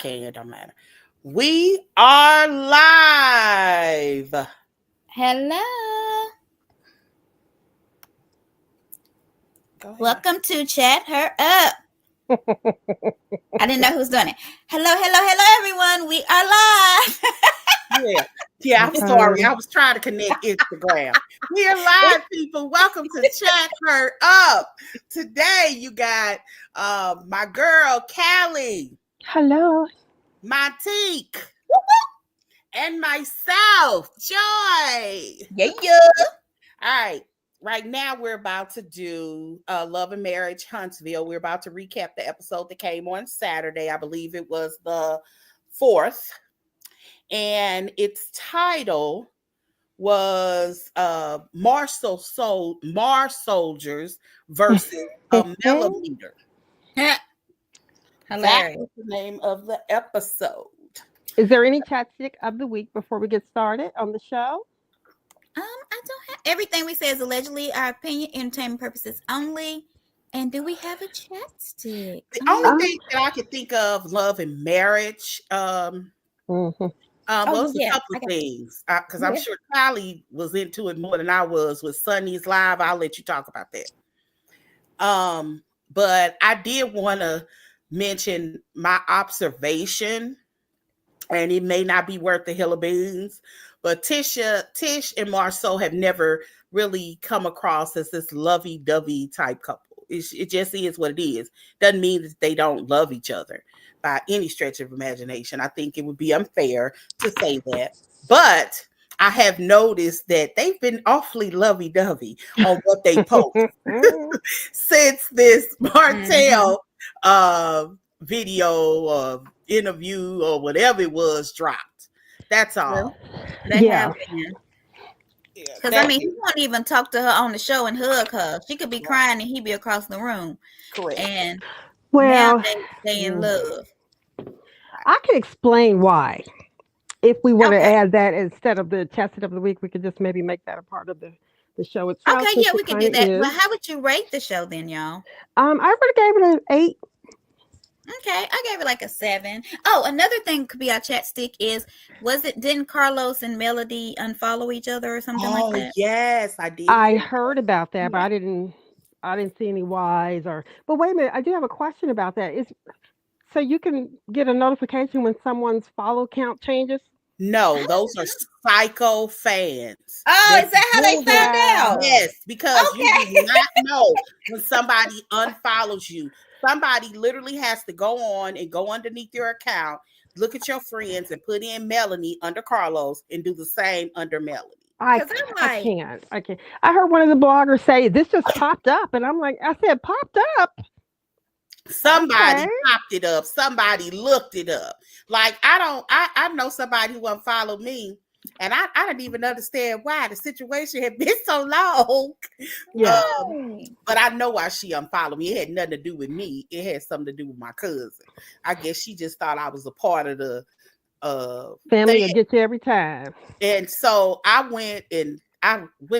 can, it don't matter. We are live. Hello. Welcome to Chat Her Up. I didn't know who was doing it. Hello, everyone. We are live. Yeah, I'm sorry. I was trying to connect Instagram. We are live, people. Welcome to Chat Her Up. Today, you got my girl, Callie. Hello. My Teak. And myself, Joy. Yeah. All right. Right now, we're about to do Love and Marriage Huntsville. We're about to recap the episode that came on Saturday. I believe it was the 4th. And its title was Marsoldiers versus a Melometer. Hilarious. That was the name of the episode. Is there any chat stick of the week before we get started on the show? I don't have everything we say is allegedly our opinion, entertainment purposes only. And do we have a chat stick? The only thing that I could think of, Love and Marriage, was a couple of things. Because I'm sure Callie was into it more than I was with Sunni's live. I'll let you talk about that. But I did want to mention my observation, and it may not be worth the hill of beans, but Tish and Marceau have never really come across as this lovey-dovey type couple. It just is what it is. Doesn't mean that they don't love each other by any stretch of imagination. I think it would be unfair to say that. But I have noticed that they've been awfully lovey-dovey on what they post since this Martell video or interview or whatever it was dropped. That's all. Because I mean, he won't even talk to her on the show and hug her. She could be crying and he'd be across the room. Correct. And well, now they in love. I can explain why. If we want to add that instead of the tested of the week, we could just maybe make that a part of the show itself. Okay, yeah, we can do that. Well, how would you rate the show then, y'all? I already gave it an 8. Okay, I gave it like a 7. Oh, another thing could be our chat stick is, didn't Carlos and Melody unfollow each other or something like that? Yes, I did. I heard about that, but I didn't see any whys but wait a minute, I do have a question about that. So you can get a notification when someone's follow count changes? No, those are psycho fans. Oh, is that how they found out? Yes, because you do not know when somebody unfollows you. Somebody literally has to go on and go underneath your account, look at your friends, and put in Melanie under Carlos and do the same under Melody. I can't. I heard one of the bloggers say this just popped up, and I'm like, I said, popped up. Somebody popped it up. Somebody looked it up. Like I know somebody who unfollowed me, and I didn't even understand why. The situation had been so long. Yeah. But I know why she unfollowed me. It had nothing to do with me. It had something to do with my cousin. I guess she just thought I was a part of the family will get you every time. And so I went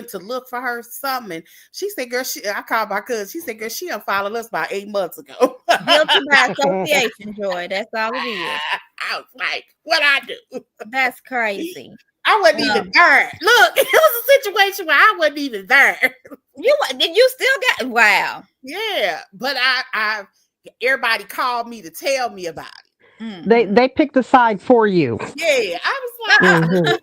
to look for her something, and she said, girl, I called my cousin. She said, girl, she unfollowed us about 8 months ago. Guilty by association, Joy. That's all it is. I was like, what I do? That's crazy. I wasn't even there. Look, it was a situation where I wasn't even there. You still got, wow. Yeah, but I everybody called me to tell me about it. They picked a side for you. Yeah, I was like,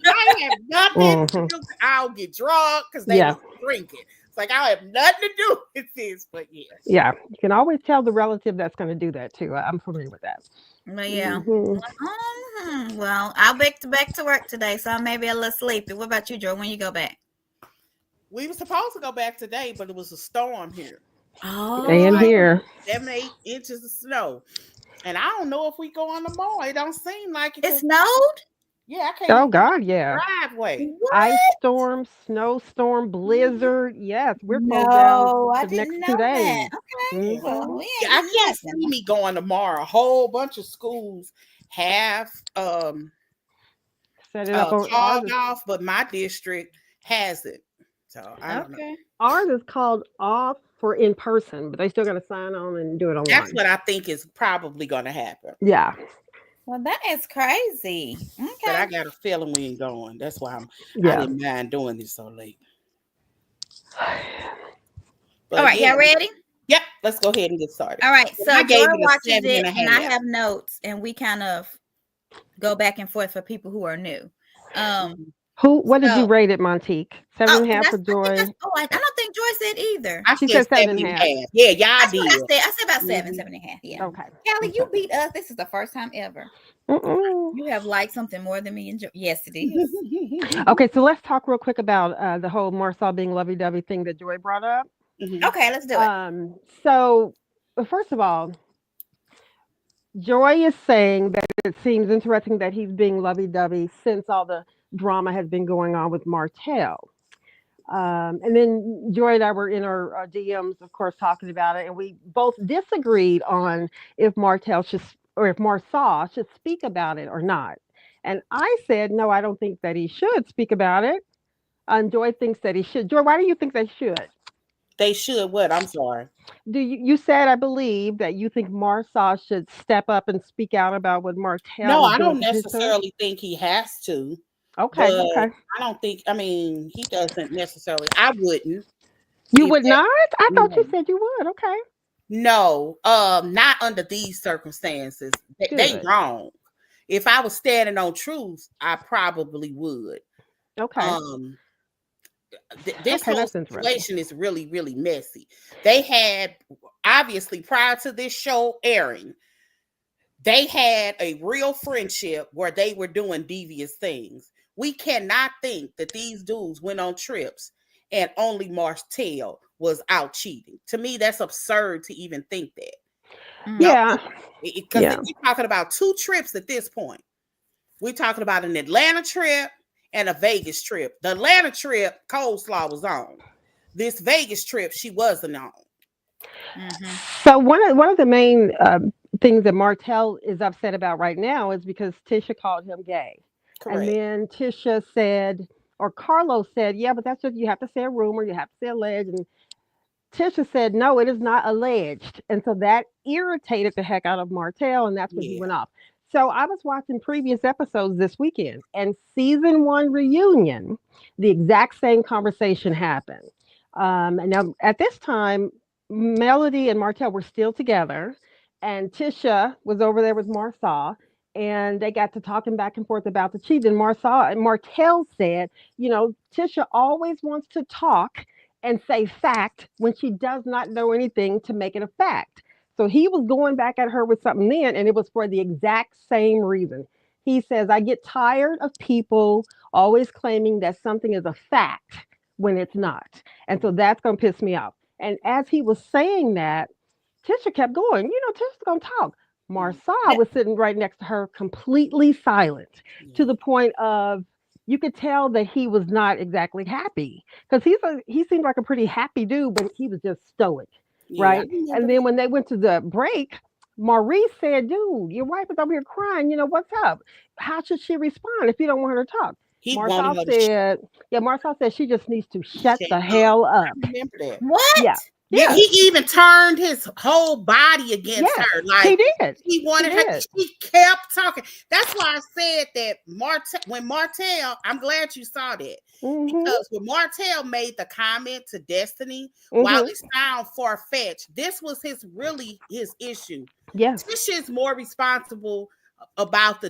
I have nothing to do. I'll get drunk because they were drinking. It's like I have nothing to do with this, but yeah, you can always tell the relative that's going to do that too. I'm familiar with that. But well, I'll back to work today, so I may be a little sleepy. What about you, Joe? When you go back? We were supposed to go back today, but it was a storm here. Oh, and here 7-8 inches of snow. And I don't know if we go on the mall. It don't seem like it. It snowed? Yeah, I can't. Oh God, yeah. Driveway. Ice storm, snowstorm, blizzard. Yes, we're closed down the next 2 days. Okay. Well, I can't see me going tomorrow. A whole bunch of schools have set it up called off, but my district hasn't. So I don't know. Ours is called off for in person, but they still got to sign on and do it online. That's what I think is probably going to happen. Yeah. Well, that is crazy. But I Okay. got a feeling we ain't going. That's why I Yeah. didn't mind doing this so late. All But right, yeah, y'all ready? yep. Let's go ahead and get started. All right. And So I Joy gave it a watches seven it, and a and I half. have notes, and we kind of go back and forth for people who are new. Um. Mhm. What did you So, rate it, Montique? Seven oh, and a did half I? for I think Joy. I don't think Joy said either. I She said said seven seven and a and half. a half. Yeah, y'all That's what I did. said. I said about seven, Mhm. 7.5. Yeah. Okay. Callie, you Okay. beat us. This is the first time ever. Mm-mm. You have liked something more than me and Joy. Yes, it is. Okay, so let's talk real quick about the whole Marcel being lovey-dovey thing that Joy brought up. Mhm. Okay, let's do it. So first of all, Joy is saying that it seems interesting that he's being lovey-dovey since all the drama has been going on with Martell. And then Joy and I were in our DMs, of course, talking about it, and we both disagreed on if Martell should or if Marsaw should speak about it or not. And I said, no, I don't think that he should speak about it. And Joy thinks that he should. Joy, why do you think they should? They should what? I'm sorry. You said, I believe, that you think Marsaw should step up and speak out about what No, Martell is I doing don't to Tisha? necessarily think he has to, Okay, but okay. I don't think. I mean, he doesn't necessarily. I wouldn't You if would that. not? I thought you No, said you would. Okay, no, not under these circumstances. They good. wrong. If I was standing on truth, I probably would. Okay, Um, this okay, whole that's interesting. situation is really, really messy. They had obviously prior to this show airing, they had a real friendship where they were doing devious things. We cannot think that these dudes went on trips and only Martell was out cheating. To me, that's absurd to even think that. Mm. Y'all, Yeah, because yeah. we're talking about two trips at this point. We're talking about an Atlanta trip and a Vegas trip. The Atlanta trip, coleslaw was on. This Vegas trip, she wasn't on. Mm-hmm. So one of the main things that Martell is upset about right now is because Tisha called him gay, and Correct. then Tisha said, or Carlos said, yeah, but that's just you have to say a rumor, you have to say alleged, and Tisha said, no, it is not alleged. And so that irritated the heck out of Martell, and that's when he Yeah. went off. So I was watching previous episodes this weekend, and season one reunion, the exact same conversation happened. And now at this time, Melody and Martell were still together, and Tisha was over there with Marsaw, and they got to talking back and forth about the cheat. And Martell said, Tisha always wants to talk and say fact when she does not know anything to make it a fact. So he was going back at her with something then, and it was for the exact same reason. He says, I get tired of people always claiming that something is a fact when it's not. And so that's going to piss me off. And as he was saying that, Tisha kept going, Tisha's going to talk. Marsai That- was sitting right next to her, completely silent, to Yeah. the point of you could tell that he was not exactly happy because he seemed like a pretty happy dude, but he was just stoic, Yeah, I right? And remember then that. when they went to the break, Maurice said, "Dude, your wife is over here crying. What's up? How should she respond if you don't want her to talk?" He wanted Marcel her to said, "Yeah, Marcel said she just needs to shut shut the up. hell I up." remember that. Yeah, what? Yeah, yeah, he even turned his whole body against yes, her. he Like did. he He wanted her. did. She kept talking. That's why I said that when Martell, I'm glad you saw that. Mhm, Because when Martell made the comment to Destiny, while mhm. it sound far-fetched, this was his issue. Yes, Tisha is more responsible about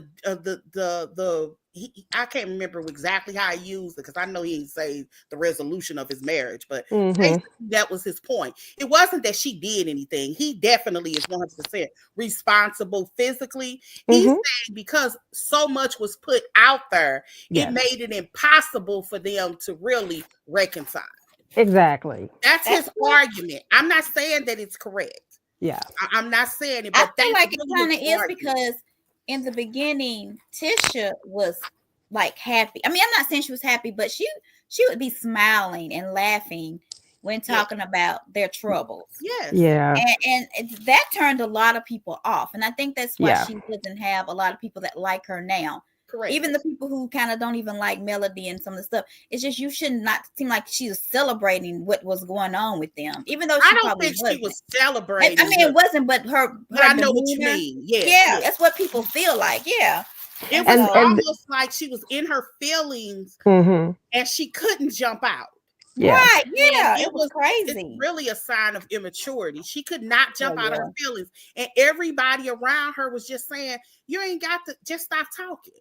I can't remember exactly how he used it because I know he didn't say the resolution of his marriage, but mhm. basically that was his point. It wasn't that she did anything. He definitely is 100% responsible physically. He's Mhm. saying because so much was put out there, it Yes, made it impossible for them to really reconcile. exactly. That's That's his what argument. I'm not saying that it's correct. Yeah. I'm not saying it, I but feel that's like it really kind his of is argument. because in the beginning, Tisha was like happy. I mean, I'm not saying she was happy, but she would be smiling and laughing when Yeah. talking about their troubles. Yes. Yeah. And that turned a lot of people off. And I think that's why Yeah. she doesn't have a lot of people that like her now. Correct. Even the people who kind of don't even like Melody and some of the stuff, it's just you should not seem like she was celebrating what was going on with them, even though she I don't probably think she wasn't. was celebrating. I mean, it wasn't, but but I know what you mean. Yes, yeah, that's what people feel like. Yeah, it and was so, almost like she was in her feelings Mm-hmm. and she couldn't jump out. Yeah. right, And yeah, it it was It's crazy. really a sign of immaturity. She could not jump Oh, out of yeah. her feelings, and everybody around her was just saying, "You ain't got to just stop talking."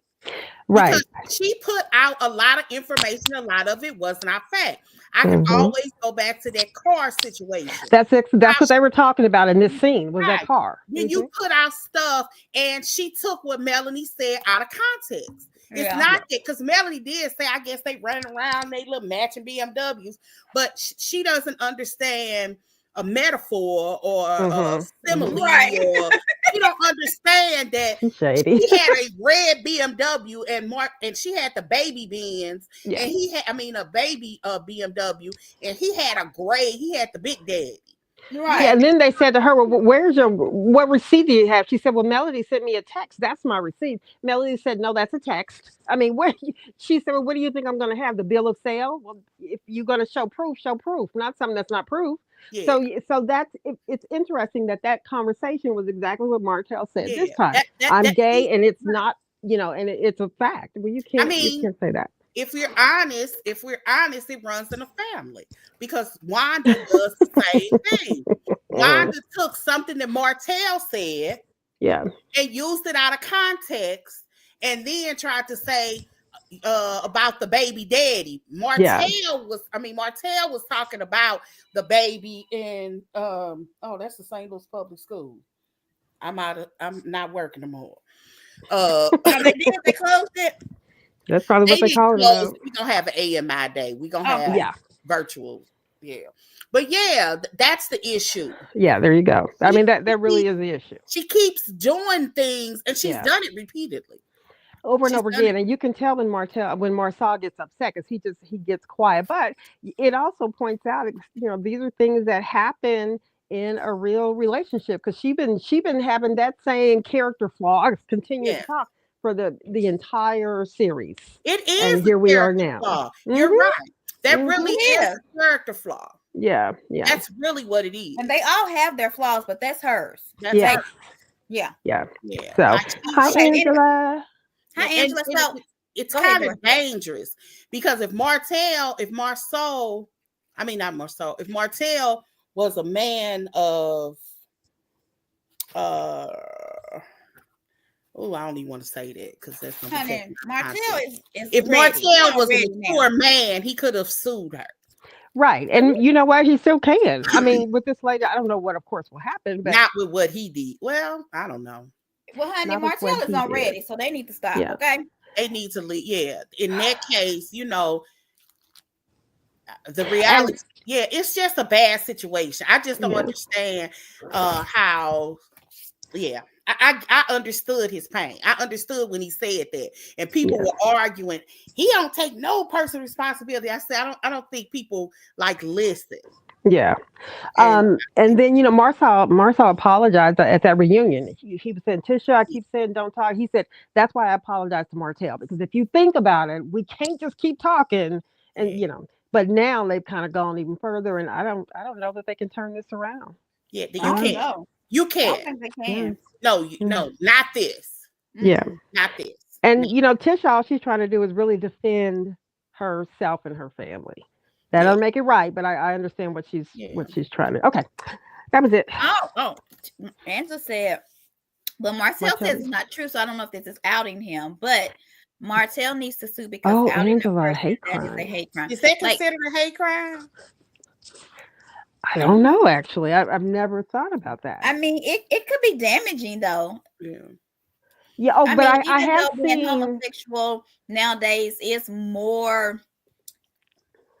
Right. Because she put out a lot of information, a lot of it was not fact. I can Mm-hmm. always go back to that car situation. That's How what they were talking about in this scene was that Right. car. When Mm-hmm. you put out stuff and she took what Melanie said out of context. It's Yeah. not that, because Melanie did say, I guess they running around, they little matching BMWs, but she doesn't understand a metaphor or a Mm-hmm. simile, Right. or she don't understand that She's shady. she had a red BMW and she had the baby Benz, Yeah. and he had, a baby BMW, and he had the big daddy. Right. Yeah, and then they said to her, well, what receipt do you have? She said, well, Melody sent me a text. That's my receipt. Melody said, no, that's a text. I mean, she said, well, what do you think I'm going to have? The bill of sale? Well, if you're going to show proof, not something that's not proof. Yeah. So it's interesting that conversation was exactly what Martell said this Yeah. time. I'm gay, and it's not, and it's a fact. Well, you can't say that. If we're honest, it runs in a family, because Wanda does the same thing. Wanda took something that Martell said, yeah, and used it out of context, and then tried to say about the baby daddy. Martell was talking about the baby in that's the St. Louis Public School. I'm not working no more. They closed it. That's probably what they call it now. We're gonna have an AMI day. We're gonna have virtual. Yeah. But yeah, that's the issue. Yeah, there you go. I mean, that really is the issue. She keeps doing things, and she's done it repeatedly. Over and over again. And you can tell when Marcel gets upset, because he gets quiet. But it also points out, these are things that happen in a real relationship, because she been having that same character flaw continue to talk for the entire series. It is, and here we are now. Flaw. You're right. That really is a character flaw. Yeah. That's really what it is. And they all have their flaws, but that's hers. That's hers. Yeah. So, hi, Angela. Hi, Angela. So it's kind of dangerous, because if Martell was a man of I don't even want to say that, because that's Martell is if Martell was a mature man, he could have sued her. Right. And you know what? He still can. I mean, with this lady, I don't know what, of course, will happen. But not with what he did. Well, I don't know. Well, honey, Martell is not ready, so they need to stop, okay? They need to leave. Yeah. In that case, the reality, it's just a bad situation. I just don't understand how, I understood his pain. I understood when he said that, and people were arguing. He don't take no personal responsibility. I said, I don't think people listen. Yeah. And then, Marcel apologized at that reunion. He was saying, Tisha, I keep saying don't talk. He said, that's why I apologize to Martell, because if you think about it, we can't just keep talking. And, but now they've kind of gone even further, and I don't know that they can turn this around. Yeah, you can't. You can't. I don't think they can. No, not this. Yeah. Not this. And, Tisha, all she's trying to do is really defend herself and her family. That don't make it right, but I understand what she's trying to. Okay, that was it. Oh, Angela said, well, Martell says it's not true, so I don't know if this is outing him, but Martell needs to sue because Angela, hate crime. That is a hate crime. Is that considered a hate crime? I don't know, actually. I've never thought about that. I mean, it could be damaging, though. Yeah. Yeah. Oh, but I have seen homosexual nowadays is more,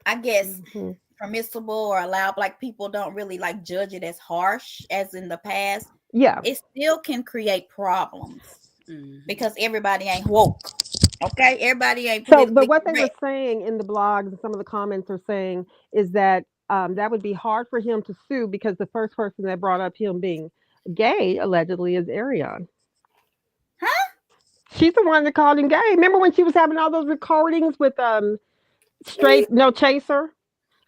I guess, permissible or allowed. Like, people don't really judge it as harsh as in the past. Yeah. It still can create problems because everybody ain't woke. Okay, everybody ain't. So, but what they were saying in the blogs and some of the comments are saying is that that would be hard for him to sue, because the first person that brought up him being gay allegedly is Ariane. Huh? she's the one that called him gay. Remember when she was having all those recordings with straight no chaser,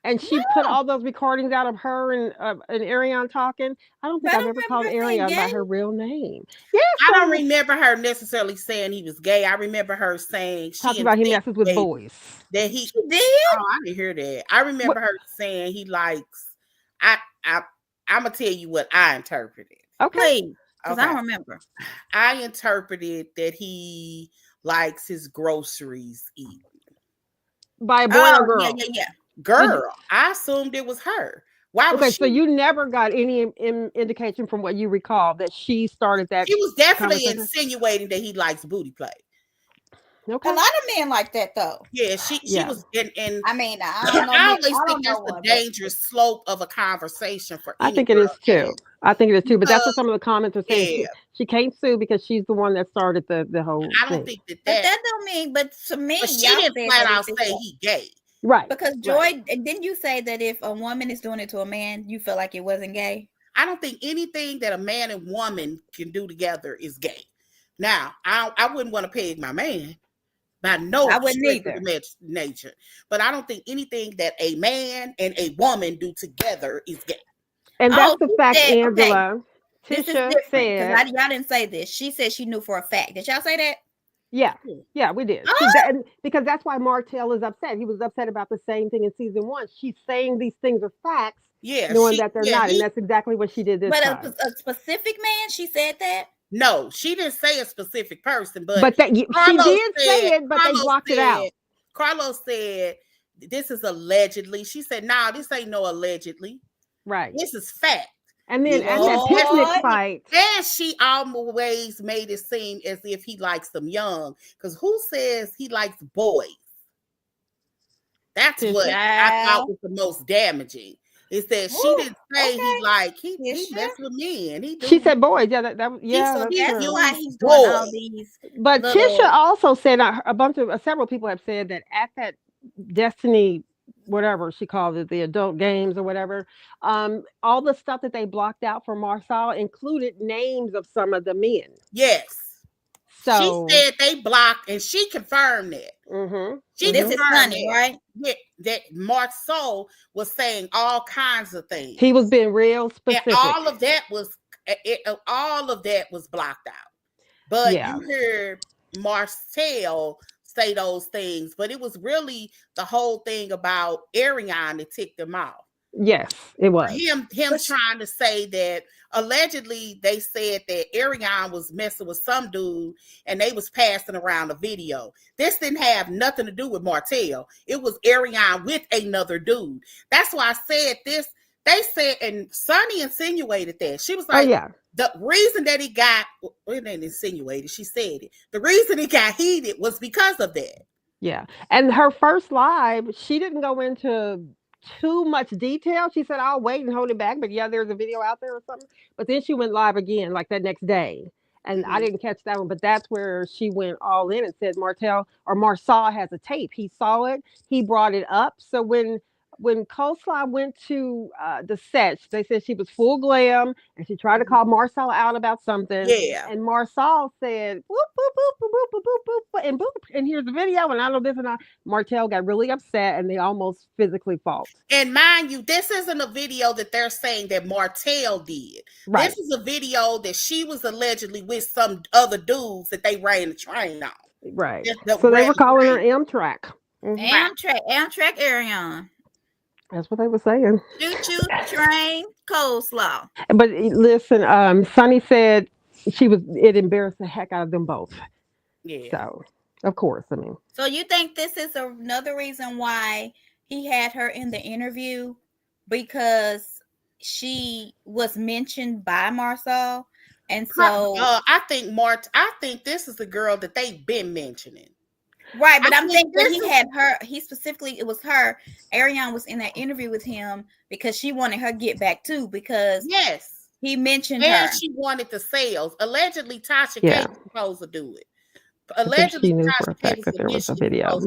and she put all those recordings out of her and Ariane talking. I don't think I I've don't ever remember called her saying Ariane by gay. her real name. Yes, I don't remember her necessarily saying he was gay. I remember her saying talking about he messes with insinuated boys. that he. She did. Oh, I didn't hear that. I remember her saying he likes. I'm gonna tell you what I interpreted. Okay. Please, because I Okay. don't remember. I interpreted that he likes his groceries eaten. By a boy or girl? Yeah. Girl, I assumed it was her. Why was Okay, she? so you never got any indication from what you recall that she started that She was definitely conversation? insinuating that he likes booty play. Okay. A lot of men like that though. Yeah, she Yeah. was and I mean, I I don't know. always I think don't that's know the one, but dangerous slope of a conversation for I any think it girl is to too. have. I think it is too. But that's what Because, some of the comments are saying. yeah, She can't sue because she's the one that started the whole I don't thing. think but that don't mean. But to me, but she y'all didn't said flat that out if say it's he gay. Right. because Right. Joy, didn't you say that if a woman is doing it to a man, you feel like it wasn't gay? I don't think anything that a man and woman can do together is gay. Now, I wouldn't want to peg my man by no I wouldn't stretch of either. the nature, but I don't think anything that a man and a woman do together is gay. And that's the she fact, said, okay, Angela. this is Tisha different said, because y'all didn't say this. She said she knew for a fact. Did y'all say that? yeah, yeah, we did. Oh! See, because that's why Martell is upset. He was upset about the same thing in season 1. She's saying these things are facts, Yeah, knowing that they're not, and that's exactly what she did this But time. a specific man, she said that. No, she didn't say a specific person, but But that she Carlos did said, say it, but they blocked it out. Carlos said, this is allegedly. She said, nah, this ain't no allegedly. Right. This is fact. And then at that Lord. picnic fight, And she always made it seem as if he likes them young. Because who says he likes boys? That's what I thought was the most damaging. Is that she didn't say he messed with men. She said boys. Yeah, yeah, So that's that's true. why he's doing all these. But Tisha also said several people have said that at that Destiny, whatever she called it, the adult games or whatever, all the stuff that they blocked out for Marsal included names of some of the men. Yes. So she said they blocked, and she confirmed that. Mm-hmm. This is Sunni, right? That Marceau was saying all kinds of things. He was being real specific. And all of that was blocked out. But you heard Marcel say those things, but it was really the whole thing about Ariane that ticked him off. Yes, it was. Him trying to say that allegedly they said that Ariane was messing with some dude and they was passing around a video. This didn't have nothing to do with Martell. It was Ariane with another dude. That's why I said this. They said, and Sunni insinuated that. She was like, the reason that he got, it ain't insinuated, she said it. The reason he got heated was because of that. Yeah. And her first live, she didn't go into too much detail. She said, I'll wait and hold it back. But yeah, there's a video out there or something. But then she went live again, like that next day. And I didn't catch that one, but that's where she went all in and said Martell or Marsal has a tape. He saw it. He brought it up. So when Coleslaw went to the set, they said she was full glam and she tried to call Marsal out about something. Yeah. And Marsal said, boop, boop, boop, boop, boop, boop, boop, boop, and boop. And here's the video. And I know this and I. Martell got really upset and they almost physically fought. And mind you, this isn't a video that they're saying that Martell did. Right. This is a video that she was allegedly with some other dudes that they ran the train on. Right. So they were calling her Amtrak. Amtrak Ariane. That's what they were saying. Choo-choo train coleslaw. But listen, Sunni said it embarrassed the heck out of them both. Yeah. So, of course, I mean. So you think this is another reason why he had her in the interview? Because she was mentioned by Marsal? And so I think this is the girl that they've been mentioning. Right, but I'm thinking he had her. He specifically, it was her. Ariane was in that interview with him because she wanted her get back too. Because he mentioned her, and she wanted the sales. Allegedly, Tasha K was supposed to do it. Allegedly, she knew Tasha for a K fact that there was a video.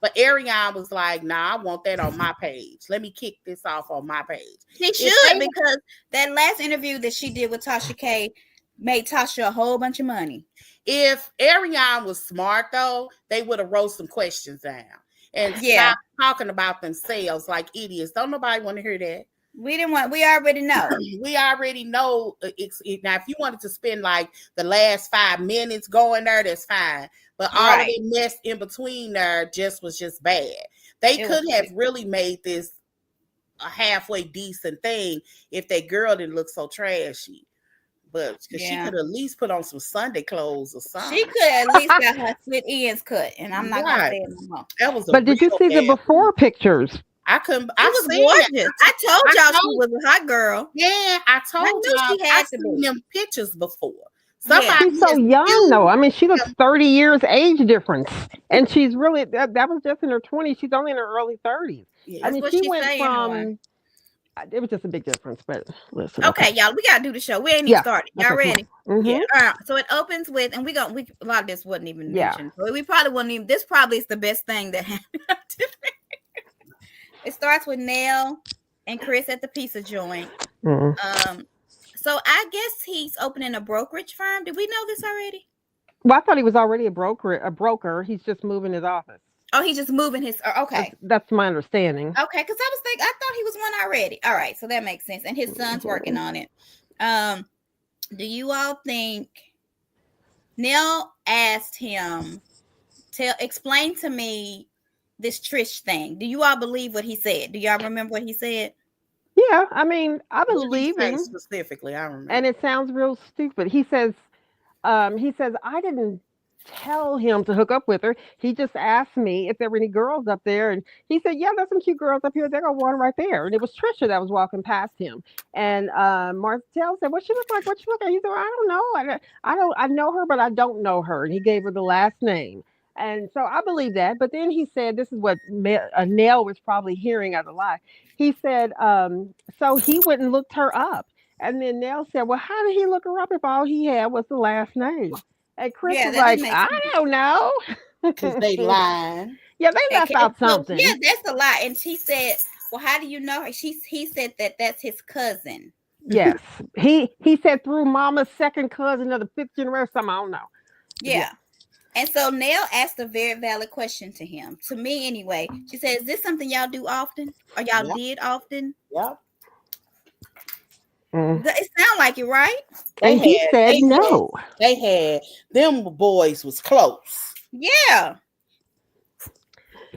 But Ariane was like, "Nah, I want that on my page. Let me kick this off on my page." She should, because that last interview that she did with Tasha K made Tasha a whole bunch of money. If Ariane was smart though, they would have wrote some questions down and Yeah. stop talking about themselves like idiots. Don't nobody want to hear that. We didn't want. We already know. We already know. Now, if you wanted to spend like the last 5 minutes going there, that's fine. But all of the mess in between there was just bad. They could have really made this a halfway decent thing if that girl didn't look so trashy. But she could at least put on some Sunday clothes or something. She could at least got her split ends cut, and I'm not gonna say it no more. That was. But did you see the before pictures? I couldn't. I was gorgeous. I told y'all she was a hot girl. Yeah, I told y'all. She had I've seen them pictures before. She's so young though. I mean, she looks 30 years age difference, and she's really that was just in her 20s. She's only in her early 30s. Yeah, I mean, she went from. It was just a big difference, but listen. Okay, y'all, we gotta do the show. We ain't even started. Y'all ready? Mm-hmm. Yeah. All right. So it opens with, and a lot of this wasn't even mentioned. So we probably wouldn't even. This probably is the best thing that happened. It starts with Nell and Chris at the pizza joint. Mm-hmm. So I guess he's opening a brokerage firm. Did we know this already? Well, I thought he was already a broker. He's just moving his office. Oh, he's just moving his. Okay, that's my understanding. Okay, because I was thinking, I thought he was one already. All right, so that makes sense. And his son's working on it. Do you all think Nell asked him explain to me this Trish thing? Do you all believe what he said? Do y'all remember what he said? Yeah, I mean, I believe him specifically. I remember, and it sounds real stupid. He says, I didn't tell him to hook up with her. He just asked me if there were any girls up there, and he said, "Yeah, there's some cute girls up here. They got one right there." And it was Tricia that was walking past him. And Martell said, "What she look like? What she look like?" He said, "I don't know. I know her, but I don't know her." And he gave her the last name. And so I believe that. But then he said, this is what Nell was probably hearing as a lie. He said, so he went and looked her up. And then Nell said, well, how did he look her up if all he had was the last name? And Chris was like, I don't know. Because they lied. Yeah, they left out something. Yeah, that's a lie. And she said, well, how do you know her? He said that's his cousin. Yes. He said through mama's second cousin of the 5th generation, something, I don't know. Yeah. And so Nell asked a very valid question to him. To me, anyway. She said, is this something y'all do often? Or y'all did often? Yep. It sounds like it, right? And he said no. They had them boys was close. Yeah.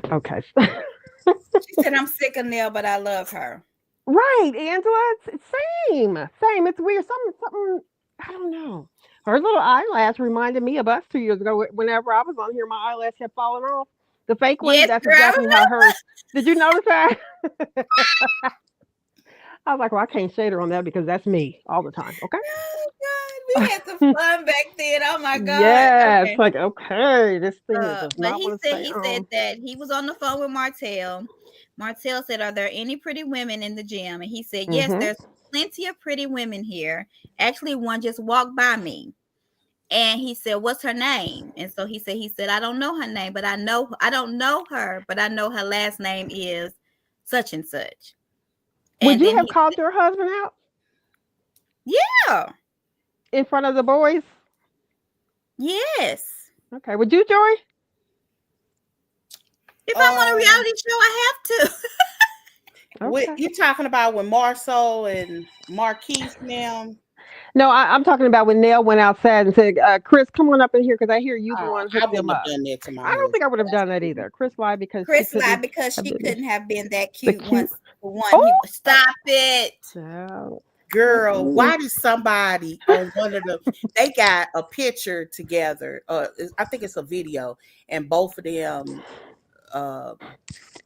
Okay. She said, I'm sick of Nell, but I love her. Right, Angela. It's same. It's weird. Something, I don't know. Her little eyelash reminded me of us 2 years ago. Whenever I was on here, my eyelash had fallen off. The fake one, that's exactly how hers. Did you notice that? I was like, well, I can't shade her on that because that's me all the time. Okay. Oh, God. We had some fun back then. Oh, my God. Yeah. Okay. It's like, okay, this thing is but he said that he was on the phone with Martell. Martell said, are there any pretty women in the gym? And he said, yes, there's plenty of pretty women here. Actually, one just walked by me. And he said, what's her name? And so he said, I don't know her name, but I don't know her, but I know her last name is such and such. Would you have called your husband out? Yeah. In front of the boys? Yes. Okay. Would you, Joy? If I'm on a reality show, I have to. Okay. You talking about when Marceau and Marques now? No, I'm talking about when Nell went outside and said, Chris, come on up in here because I hear you the one who hooked them up. I don't think I would have done that either. Chris lied because she couldn't have been that cute once. Stop it. So, girl, why did somebody on one of the they got a picture together? I think it's a video, and both of them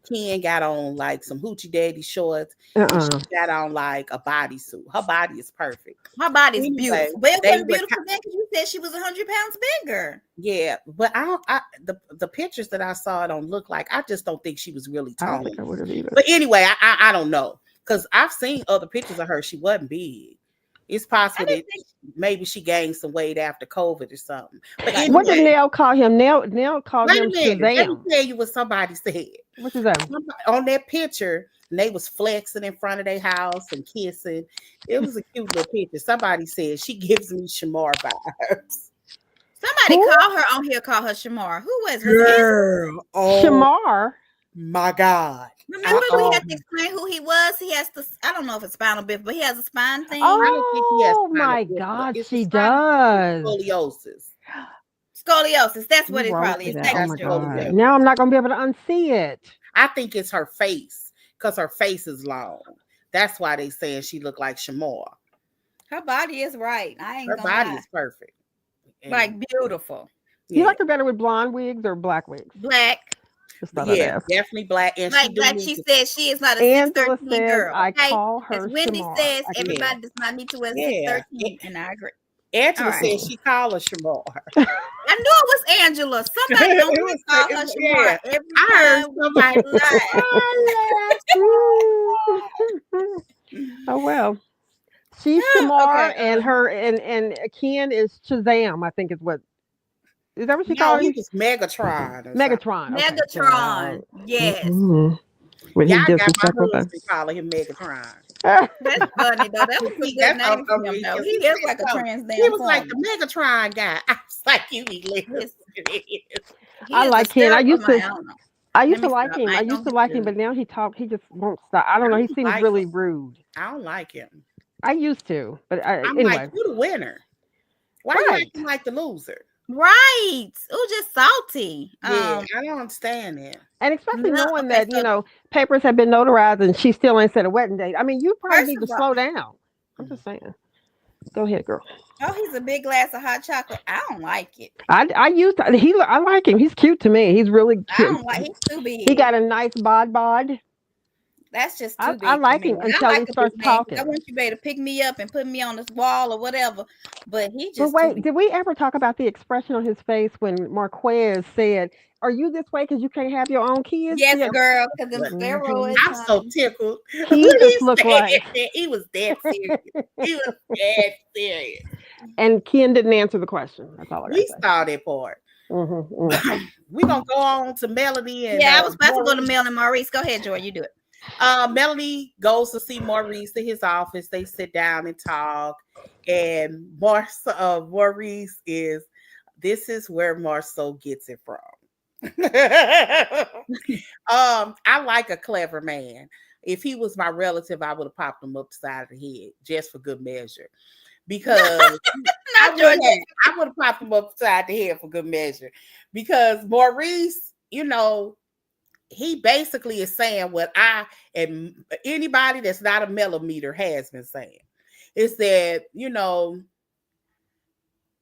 Ken got on like some hoochie daddy shorts. And she got on like a bodysuit. Her body is perfect. Her body is beautiful. But it wasn't beautiful then because you said she was 100 pounds bigger. Yeah, but the pictures that I saw don't look like. I just don't think she was really tall. I don't think I would have either. But anyway, I don't know because I've seen other pictures of her. She wasn't big. It's possible that maybe she gained some weight after COVID or something. But anyway, what did Nell call him? Nell called him Shazam. Let me tell you what somebody said. What is that? On that picture, and they was flexing in front of their house and kissing. It was a cute little picture. Somebody said she gives me Shamar vibes. Somebody call her on here. Call her Shamar. Who was Girl, oh Shamar. my God. Remember we had to explain who he was. He has to. I don't know if it's spinal bit, but he has a spine thing. I don't think he has Oh my spinal God, it's she spinal does. scoliosis. Scoliosis. That's what You it wrong probably for is. that. Thank Oh you, my Joey. God. Now I'm not gonna be able to unsee it. I think it's her face because her face is long. That's why they saying she looked like Shamar. Her body is right. I ain't Her gonna body lie. is perfect. And Like beautiful. You like her better with blonde wigs or black wigs? Black. Yeah, definitely black. And like she said, she is not a Angela 6'13" says, girl. I Okay? call her As Wendy Shamar. says, everybody does not need to wear 6'13", and I agree. Angela said she called her Shamar. I knew it was Angela. Somebody on here call her Shamar every time. Somebody Oh well. She's Shamar, and her and Ken is Shazam. I think is what. Is that what she called him? He was Megatron. Megatron. Okay. Megatron. Yes. When yeah, he I got my disrespectful husband calling him Megatron. That's funny though. That was a good name for him though. He is like a transformer. He was like the Megatron guy. I was like, you I like Ken. I used to like him. I used to like him, but now he just won't stop. I don't know. He seems really rude. I don't like him. I used to, but I'm anyway. like, you the winner. Why you acting like the loser? Right. Oh, just salty. Yeah, I don't understand that. And especially knowing that, papers have been notarized and she still ain't set a wedding date. I mean, you probably need to slow down. I'm just saying. Go ahead, girl. Oh, he's a big glass of hot chocolate. I don't like it. I like him. He's cute to me. He's really cute. I don't like. He's too big. He got a nice bod. That's just too big. I like him until he starts talking. I want you to pick me up and put me on this wall or whatever. But he just. But wait, did we ever talk about the expression on his face when Marques said, "Are you this way because you can't have your own kids?" Yes, girl. Because the steroids. I'm so tickled. He just looked like he was dead serious. He was dead serious. And Ken didn't answer the question. That's all I got. We saw that part. We're gonna go on to Melody and I was about to go to Mel and Maurice. Go ahead, Joy. You do it. Melody goes to see Maurice in his office. They sit down and talk. And Maurice this is where Marceau gets it from. I like a clever man. If he was my relative, I would have popped him upside the head just for good measure. Because I would have popped him upside the head for good measure. Because Maurice, he basically is saying what I and anybody that's not a Melometer has been saying. Is that,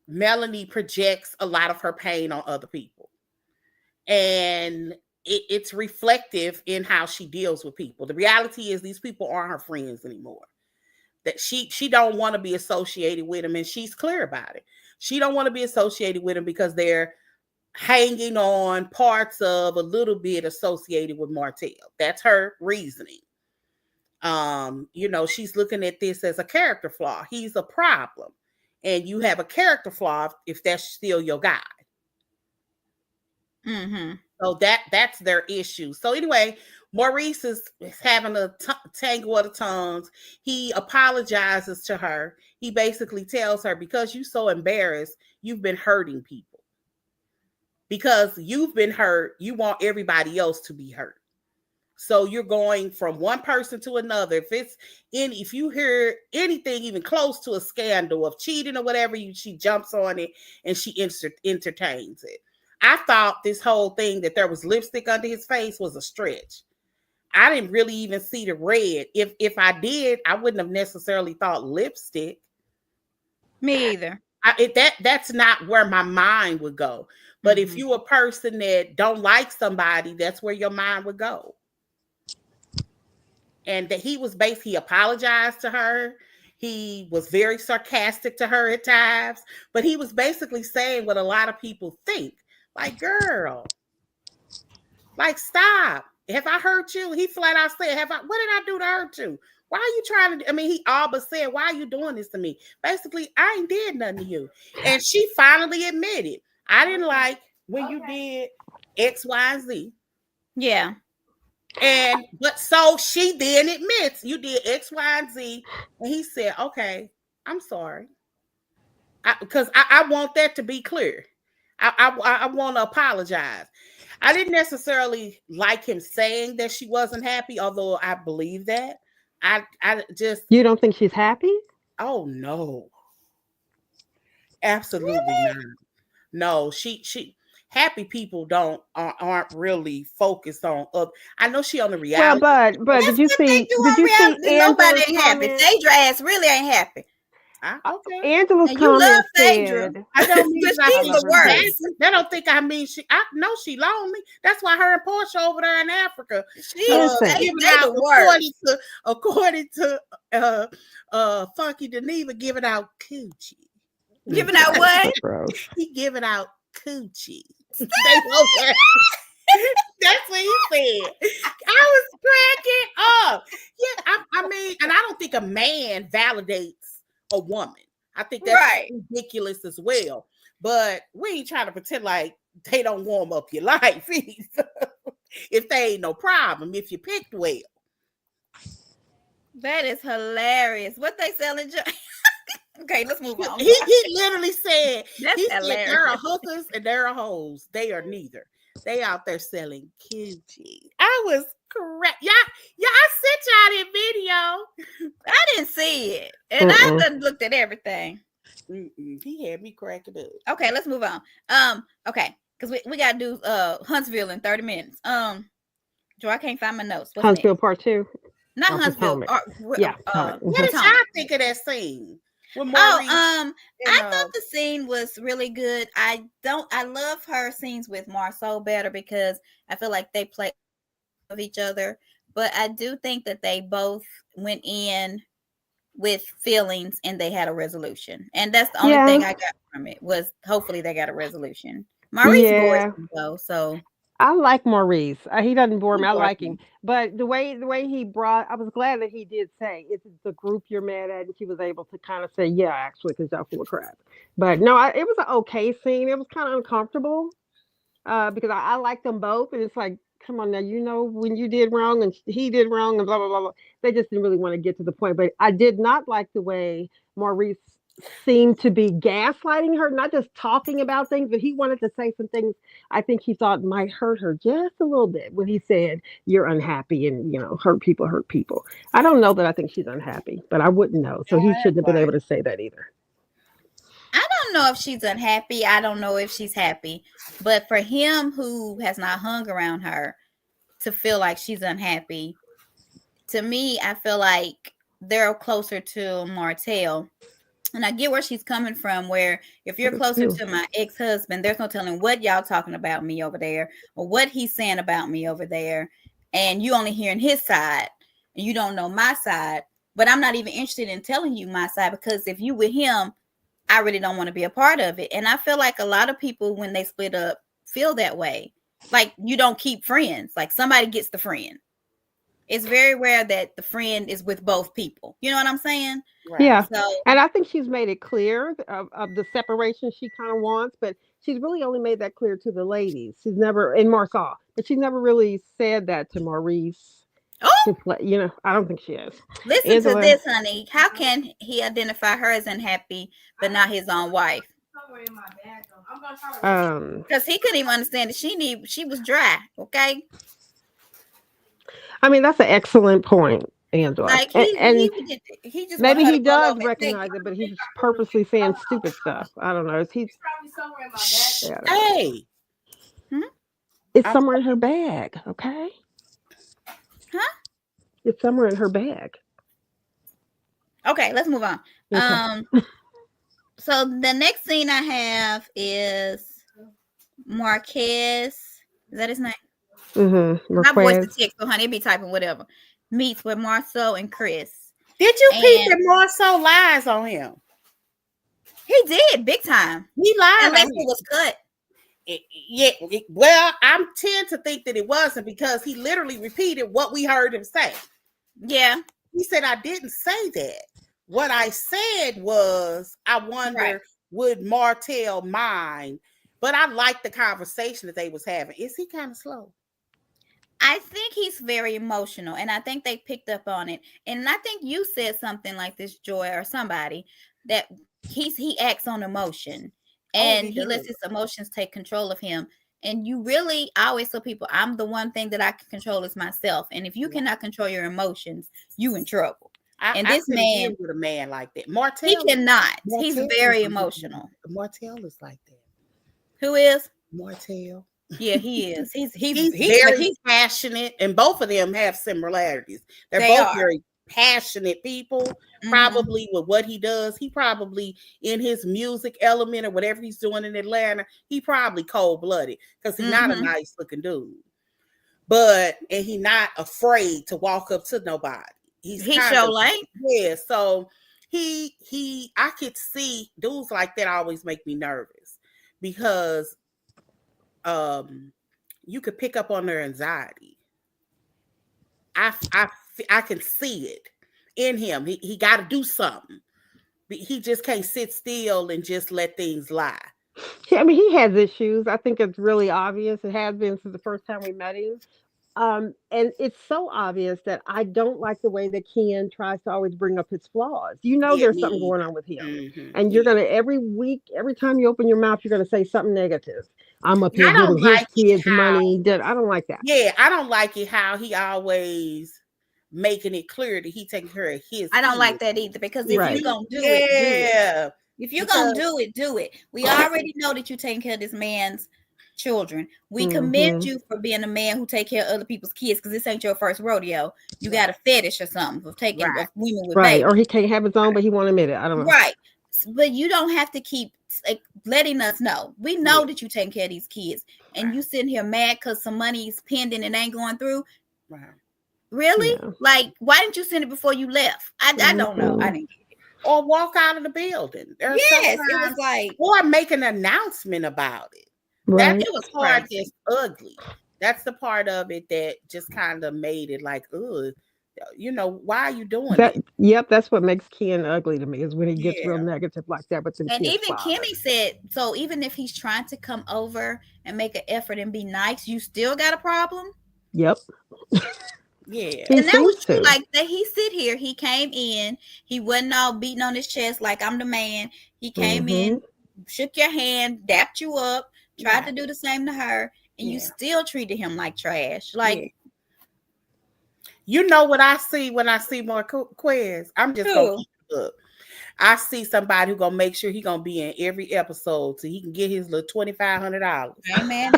Melanie projects a lot of her pain on other people. And it's reflective in how she deals with people. The reality is these people aren't her friends anymore. That she don't want to be associated with them, and she's clear about it. She don't want to be associated with them because they're hanging on parts of a little bit associated with Martell. That's her reasoning. She's looking at this as a character flaw. He's a problem. And you have a character flaw if that's still your guy. So that's their issue. So anyway, Maurice is having a tangle of the tongues. He apologizes to her. He basically tells her, because you're so embarrassed, you've been hurting people. Because you've been hurt, you want everybody else to be hurt. So you're going from one person to another. If you hear anything even close to a scandal of cheating or whatever, she jumps on it and she entertains it. I thought this whole thing that there was lipstick under his face was a stretch. I didn't really even see the red. If I did, I wouldn't have necessarily thought lipstick. Me either. That's not where my mind would go. But if you're a person that don't like somebody, that's where your mind would go. And that he apologized to her. He was very sarcastic to her at times, but he was basically saying what a lot of people think. Like, girl, like, stop. Have I hurt you? He flat out said, what did I do to hurt you? Why are you trying to, he all but said, why are you doing this to me? Basically, I ain't did nothing to you. And she finally admitted, I didn't like when you did X, Y, and Z. Yeah. But so she then admits you did X, Y, and Z. And he said, okay, I'm sorry. Because I want that to be clear. I want to apologize. I didn't necessarily like him saying that she wasn't happy, although I believe that. I just, You don't think she's happy? oh no, absolutely not. No, she happy people aren't really focused on. I know she on the Well, reality. but That's what they do did on you see reality. Nobody Angela's ain't happy. comment? Phaedra ass really ain't happy. Okay. Angela's And you love comment Phaedra, said, I don't mean but that I I she's think love the her she's too. worst. happy. That don't think I mean she. I know she lonely. That's why her and Portia over there in Africa, Listen, giving they out the worst. according to Funky Geneva giving out coochie. Giving God, out what? so gross. He giving out coochie. They over there. That's what he said. I was cracking up. Yeah, I mean, and I don't think a man validates a woman. I think that's Right. ridiculous as well. But we ain't trying to pretend like they don't warm up your life either. If they ain't no problem, if you picked well. That is hilarious. What they selling? Okay, let's move on. He literally said, That's he said there are hilarious. hookers and there are hoes. They are neither. They out there selling coochie. I was correct. Yeah, I sent y'all that video. I didn't see it, and I done looked at everything. He had me cracking up. Okay, let's move on. Okay, because we gotta do Huntsville in 30 minutes. Joe, I can't find my notes. What's Huntsville next? Part 2. Not Oh, Huntsville. Potomac. Yeah, Potomac. What did y'all think of that scene? With Maurice I thought the scene was really good. I love her scenes with Marceau better because I feel like they play of each other. But I do think that they both went in with feelings and they had a resolution. And that's the only thing I got from it was hopefully they got a resolution. Maurice bores me though, so I like Maurice. He doesn't bore me. I like him. But the way he brought, I was glad that he did say, "It's the group you're mad at," and she was able to kind of say, "Yeah, actually, because y'all full of crap." But no, it was an okay scene. It was kind of uncomfortable because I like them both, and it's like, come on now, you know when you did wrong and he did wrong and blah blah blah blah. They just didn't really want to get to the point. But I did not like the way Maurice seemed to be gaslighting her, not just talking about things, but he wanted to say some things I think he thought might hurt her just a little bit when he said, "You're unhappy and, hurt people hurt people." I don't know that I think she's unhappy, but I wouldn't know. So he shouldn't have been able to say that either. I don't know if she's unhappy. I don't know if she's happy. But for him who has not hung around her to feel like she's unhappy, to me, I feel like they're closer to Martell. And I get where she's coming from, where if you're closer to my ex-husband, there's no telling what y'all talking about me over there or what he's saying about me over there. And you only hearing his side and you don't know my side. But I'm not even interested in telling you my side because if you with him, I really don't want to be a part of it. And I feel like a lot of people, when they split up, feel that way. Like you don't keep friends. Like somebody gets the friend. It's very rare that the friend is with both people. You know what I'm saying? Right. Yeah. So, and I think she's made it clear of the separation she kind of wants, but she's really only made that clear to the ladies. She's never, in Marsaw, but she never really said that to Maurice. oh, I don't think she has. Listen to this, honey. How can he identify her as unhappy, but not his own wife? Because he couldn't even understand that she was dry. Okay. I mean, that's an excellent point, Angela. Like he just maybe he does recognize recognize it, but he's purposely saying stupid stuff. I don't know. Hey, it's somewhere in her bag. Okay. Huh? It's somewhere in her bag. Okay, let's move on. Okay. So the next scene I have is Marques. Is that his name? Mm-hmm. My voice to text, so honey, it be typing whatever. Meets with Marceau and Chris. Did you peep that Marceau lies on him? He did, big time. He lied. Unless it was cut. Well, I tend to think that it wasn't because he literally repeated what we heard him say. Yeah. He said, I didn't say that. What I said was, I wonder, would Martell mind? But I like the conversation that they was having. Is he kind of slow? I think he's very emotional, and I think they picked up on it. And I think you said something like this, Joy, or somebody, that he acts on emotion. and he lets his emotions take control of him. And I always tell people, I'm the one thing that I can control is myself. And if you cannot control your emotions, you in trouble. And this man, with a man like that, Martell, he cannot. He's very emotional. Martell is like that. Who is Martell? Yeah, he is. He's very passionate, and both of them have similarities. They're both very passionate people. Probably with what he does, he probably in his music element or whatever he's doing in Atlanta, he probably cold-blooded because he's not a nice looking dude. And he's not afraid to walk up to nobody. He's so like, yeah. So I could see dudes like that always make me nervous because you could pick up on their anxiety. I can see it in him. He got to do something. He just can't sit still and just let things lie. Yeah, I mean, he has issues. I think it's really obvious. It has been since the first time we met him. And it's so obvious that I don't like the way that Ken tries to always bring up his flaws. There's something going on with him. And you're going to, every week, every time you open your mouth, you're going to say something negative. I'm up here giving his kids money. I don't like that. Yeah, I don't like it how he always making it clear that he taking care of his I don't kids. like that either, because if you're going to do it, do it. If you're going to do it, do it. We already know that you're taking care of this man's children. We commend you for being a man who take care of other people's kids, because this ain't your first rodeo. You got a fetish or something of taking of women with babies. Or he can't have his own, but he won't admit it. I don't know. Right. But you don't have to keep letting us know. We know that you taking care of these kids, and you sitting here mad because some money is pending and ain't going through. Right. Really? Yeah. Like, why didn't you send it before you left? I don't know. I didn't get it. Or walk out of the building. Yes, it was like, or make an announcement about it. Right. That was part that's ugly. That's the part of it that just kind of made it like, ugh. Why are you doing that? Yep, that's what makes Ken ugly to me, is when he gets real negative like that. But and even Kimmy said, so even if he's trying to come over and make an effort and be nice, you still got a problem. Yep. Yeah. And that was true. Like that, he sit here, he came in, he wasn't all beating on his chest like I'm the man. He came in, shook your hand, dapped you up, tried to do the same to her, and you still treated him like trash. Like, you know what I see when I see Marques? I'm just gonna keep it up. I see somebody who gonna make sure he gonna be in every episode so he can get his little $2,500. Amen.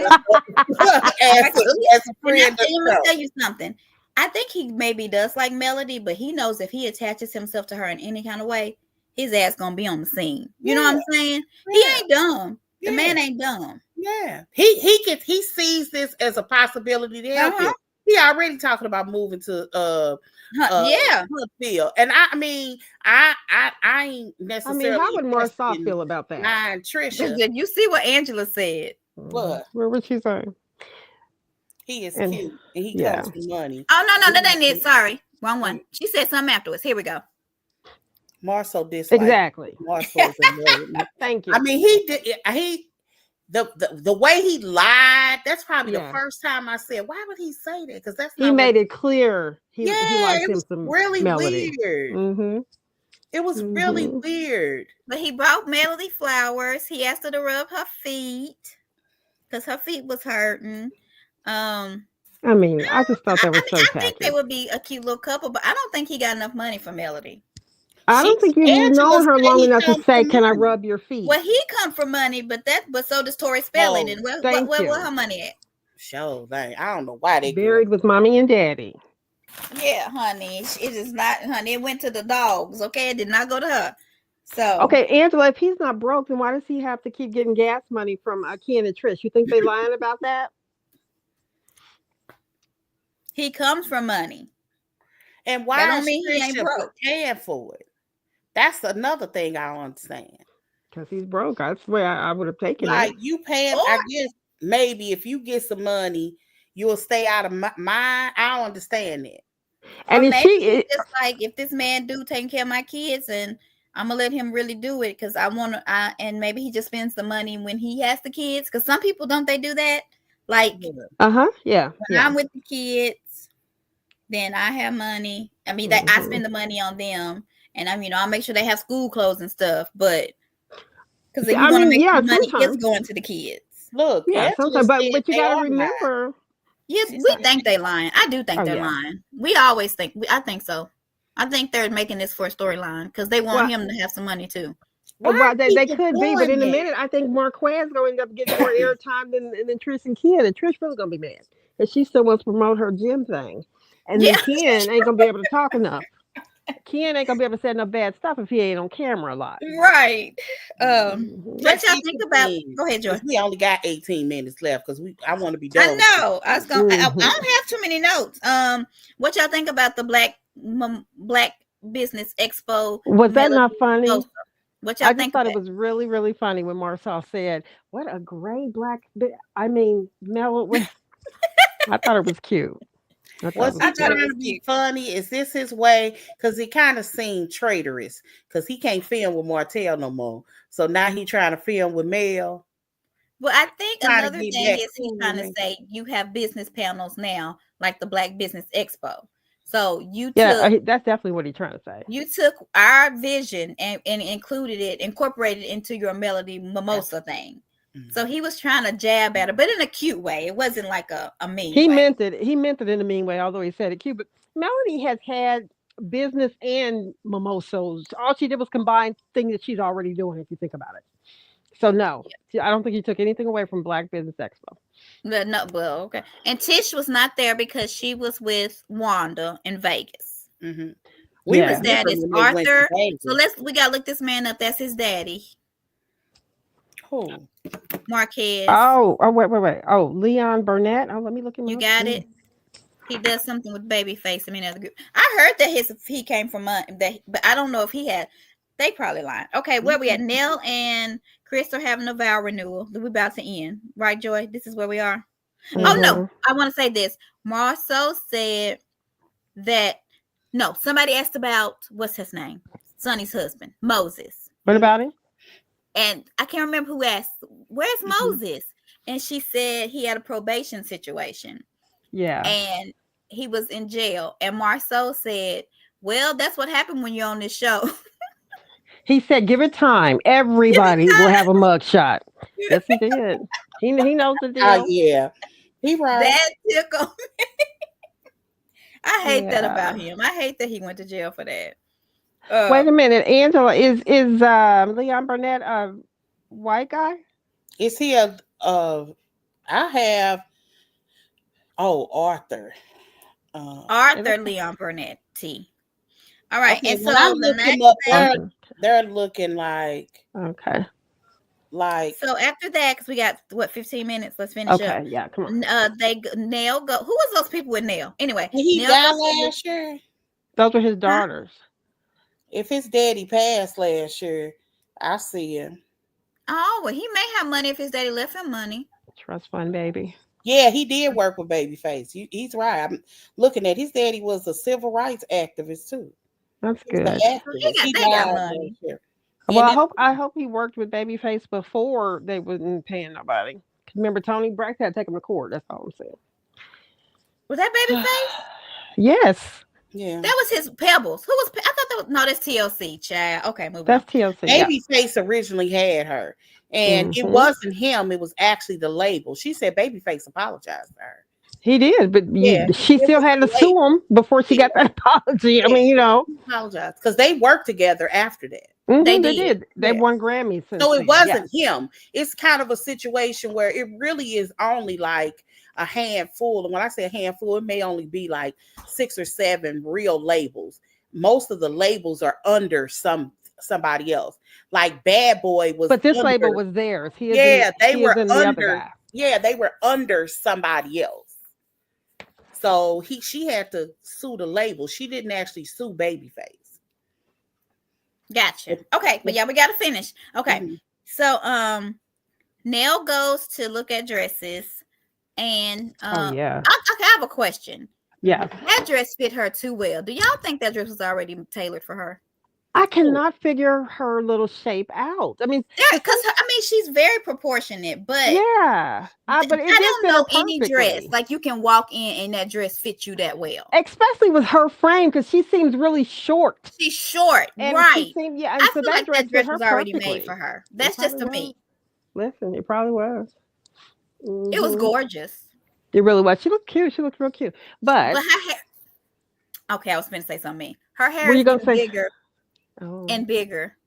as a friend. Let me tell you something. I think he maybe does like Melody, but he knows if he attaches himself to her in any kind of way, his ass gonna be on the scene. You know what I'm saying? He ain't dumb. The man ain't dumb. Yeah, he sees this as a possibility to help him. He already talking about moving to Huntsville, and I mean I ain't necessarily. I mean, how would Marsoldier feel about that? Tricia, you see what Angela said? What? What was she saying? He is cute, and he comes with money. Oh no, that ain't it. Sorry, wrong one. She said something afterwards. Here we go. Marceau disliked exactly. Marceau. Thank you. I mean, the way he lied, that's probably the first time I said, why would he say that? Because that's he made it clear he likes him some really Melody. Weird. It was really weird. But he brought Melody flowers. He asked her to rub her feet because her feet was hurting. I mean, I just thought that was so tacky. I think they would be a cute little couple, but I don't think he got enough money for Melody. I don't think you've known her long enough to say, "Can I rub your feet?" Well, he come for money, but so does Tori Spelling. And where her money at? Sure, I don't know why they buried with mommy and daddy. Yeah, honey, it is not, honey. It went to the dogs. Okay, it did not go to her. So okay, Angela, if he's not broke, then why does he have to keep getting gas money from Ken and Trish? You think they lying about that? He comes from money, and why don't mean he ain't broke? Paying for it. That's another thing I don't understand. Because he's broke. I swear I would have taken it. Like you paying, I guess maybe if you get some money, you'll stay out of mine. I don't understand that. And maybe just like, if this man do taking care of my kids, and I'm gonna let him really do it because I want to. And maybe he just spends the money when he has the kids. Because some people don't they do that? Like, yeah. When I'm with the kids, then I have money. I mean, that I spend the money on them. And I'll make sure they have school clothes and stuff. But Because if you want to make yeah, some money, it's sometimes. going to the kids. Look, Yeah, Money, it's going to the kids. look, yeah, Angela sometimes. said But you they got to are lying. remember. Yes, She we said, think they lying. I do think Oh they're yeah. lying. We always think. I think so. I think they're making this for a storyline because they want Well, him to have some money too. why are well, they people could be, but doing in a that? minute, I think Marques going to end up getting more airtime than Trish and Ken, and Trish really going to be mad, and she still wants to promote her gym thing, and then Yeah, Ken ain't going to be able to talk enough. Ken ain't going to be able to say enough bad stuff if he ain't on camera a lot. right. Hmm. What Let's y'all get think to about? things Go ahead, Joy. because we only got 18 minutes left because I want to be I done with this. know. I Hmm. don't have too many notes. What y'all think about the Black Business Expo? Was that Melody not funny? Mimosa? What y'all I just think of thought it that? was really, really funny when Marcel said, "What a great black." I mean, Mel. I thought it was cute. I thought it Was was I he thought it cute. trying was to be cute. funny? Is this his way? Because he kind of seemed traitorous because he can't film with Martell no more. So now he trying to film with Mel, Well, I think trying to another get thing back is he's cool with trying to me. say you have business panels now, like the Black Business Expo. So Yeah, that's definitely what he's trying to say. you took our vision and incorporated it into your Melody Mimosa thing. So Mhm. he was trying to jab at her, but in a cute way. It wasn't like a mean He way. meant it. He meant it in a mean way, although he said it cute. But Melanie has had business and mimosos. All she did was combine things that she's already doing. If you think about it. So no, I don't think he took anything away from Black Business Expo. But no, well, okay. And Tish was not there because she was with Wanda in Vegas. Mhm. We Who is Yeah. that? remember It's when they went to Arthur. So Vegas. we gotta look this man up. That's his daddy, Who? Marquez. Oh, wait. Oh, Leon Burnett. Oh, let me look him You up. got Mm. it. He does something with Babyface. I mean, other group. I heard that he came from that, but I don't know if he had. They probably lied. Okay, where we at? Nell and Chris are having a vow renewal. We're about to end, right, Joy? This is where we are. Oh Mhm. no, Hmm. I want to say this. Marceau said that no. Somebody asked about what's his name, Sunni's husband, Moses, What about him? and I can't remember who asked, "Where's Mhm. Moses?" And she said he had a probation situation Yeah. and he was in jail. And Marceau said, "Well, that's what happened when you're on this show." He said, "Give it time. Give it Everybody will have a mug shot." time. Yes, he did. He knows the Oh deal. yeah, he right. That tickled. I hate that about Yeah. him. I hate that he went to jail for that. Wait a Um, minute, Angela. Is Leon Burnett a white guy? Is he a? I have. Oh, Arthur. Uh, It looks Arthur Leon Burnett T. All right, okay. and When I so the look him next up, thing, Arthur. they're looking Okay. like so after that, because we got what 15 minutes, let's finish up. Okay. Yeah. Come on. Nell go. Who was those people with Nell? Anyway, did he Nell died goes to last year. Those were his huh? daughters. If his daddy passed last year, I see him. Oh, well, he may have money if his daddy left him money. Trust fund baby. Yeah, he did work with Babyface. He's right. I'm looking at his daddy was a civil rights activist too. That's He was an good. So activist. He they got died money. last year. Well, And then I hope he worked with Babyface before they wasn't paying nobody. 'Cause remember, Tony Braxton had to take him to court. That's all I'm saying. Was that Babyface? Yes, yeah, That was his Pebbles. Who was? I thought that was no. That's TLC. Child. Okay, moving on. that's TLC. Yeah. Babyface originally had her, and it Hmm. wasn't him. It was actually the label. She said Babyface apologized to her. He did, but Yeah, she it still was had to the sue label. him before she Yeah, got that apology. I yeah. mean, He apologized because they worked together after that. They they did. did. They Yeah. won Grammys since So it then. Yes. wasn't him. It's kind of a situation where it really is only like a handful. And when I say a handful, it may only be like 6 or 7 real labels. Most of the labels are under somebody else. Like Bad Boy was But this label under. was theirs. Yeah, they He is were in the other under. guy. Yeah, they were under somebody else. So she had to sue the label. She didn't actually sue Babyface. Gotcha. Okay, but yeah, we gotta finish. Okay, Mhm. so Nell goes to look at dresses, and Oh yeah. I have a question. Yeah. Mhm. That dress fit her too well. Do y'all think that dress was already tailored for her? I cannot figure her little shape out. I mean, because she's very proportionate, but yeah, but it I did don't fit her know any dress perfectly. like you can walk in and that dress fits you that well. Especially with her frame, because she seems really short. She's short, And she right? seemed, yeah, and I so feel that like dress that fit dress her was already made perfectly. for her. It That's just probably to was. me. Listen, it probably was. It was Mm-hmm. gorgeous. It really was. She looked cute. She looked real cute. But But her hair. Okay, I was going to say something. Her hair were you is gonna getting say? bigger Oh. and bigger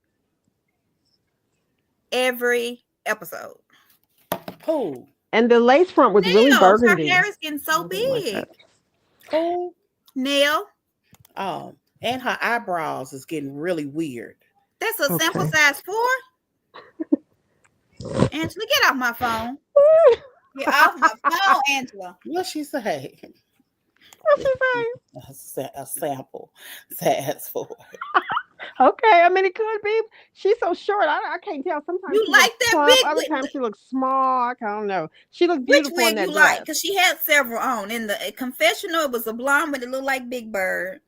every episode. Who? And the lace front was really Nell's, her burgundy. hair is getting so I didn't like big. that. Who? Nell, Oh, and her eyebrows is getting really weird. that's a sample Okay. size 4. Angela, get off my phone. Get off my phone, Angela. What she say? What's she saying? A sample size 4. Okay, I mean it could be. She's so short. I can't tell. Sometimes You she looks like that plump. big Other wig? times she looks small. I don't know. She looked Which beautiful in wig that you like? dress. Because she had several on. In the confessional, it was a blonde, but it looked like Big Bird.